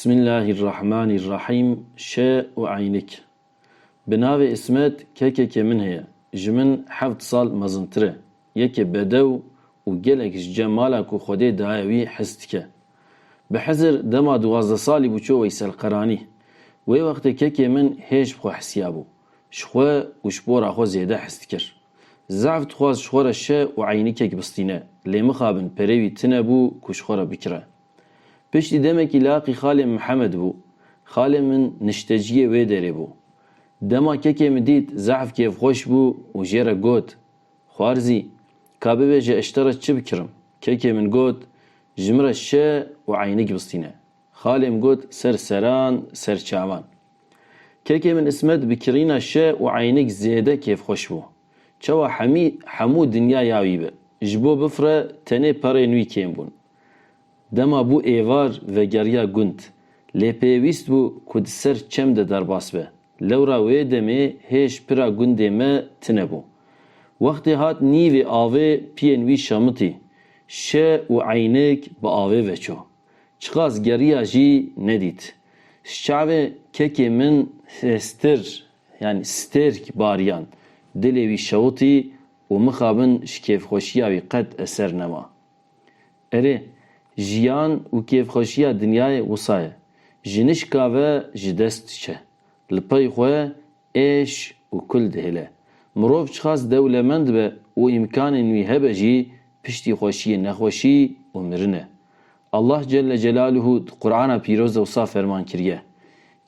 Bismillahirrahmanirrahim. Şe ve aynik. Binavê İsmet kekeke min heye. Ji min heft sal mezintire. Yeke bedew û gelek ji cemala ku Xwedê daye wî hes dike. Bi hezir dema 12 salî bû çû weyselqeranî. Wê wextê kekê min hêj bi xwe hesiya bû. Ji xwe û ji pora xwe zêde hes dikir. Zef dixwaz ji xwe re şe û aynîkek bistîne. Lê mixabin perê wî tune bû ku ji xwe re bikire. Piştî demekî laqî xalê Mihemed bû. Xalê min nişteciyê wê derê bû. Dema kekê min dît zef kêfxweş bû û jê re got: Xwarzî, ka bibêje ez ji te re çi bikirim? Kekê min got: Ji min re şe û aynîk bistîne. Xalê min got: Ser seran, ser çavan. Kekê min İsmet bi kirîna şe û aynîk zêde kêfxweş bû. Çawa hemû dinya ya wî be. Ji bo bifre tenê perên wî kêm bûn. Dema bû êvar ve geriya gund. Lê pêwîst bû ku di ser çem de derbas be. Lewra wê demê hêj pira gundê me tune bû. Wextê hat nîvê avê piyên wî şamitî. Şe û aynîk bi avê veçû. Çiqas geriya jî nedît. Ji çavê kekê min stir yani stêrk bariyan. Dilê wî şewitî û mixabin ji kêfxweşiya wî qet eser nema. Erê, jiyan û kêfxweşiya dinyayê wisa ye. Ji nişka ve ji dest diçe. Li pey xwe êş û kul dihêle. Mirov çiqas dewlemend be û îmkanên wî hebe jî piştî xweşiyê nexweşî û mirine. Allah Celle Celaluhu Kur'ana pîroz de wisa ferman kiriye.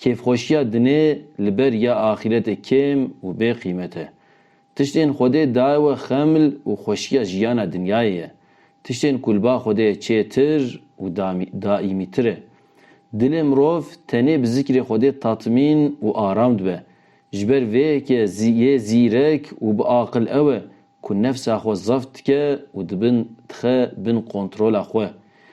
Kêfxweşiya dinê li ber ya axîretê kêm û bê qîmet e. Tiştên Xwedê daye we xemil û xweşiya jiyana dinyayê ye. Tiştên ku li ba Xwedê çêtir û daîmîtir e. Dilê mirov tenê bi zikrê Xwedê tatmîn û aram dibe. Ji ber vê yekê yê zîrek û bi aqil ew e ku nefsa xwe zaf dike û dixe bin kontrola xwe.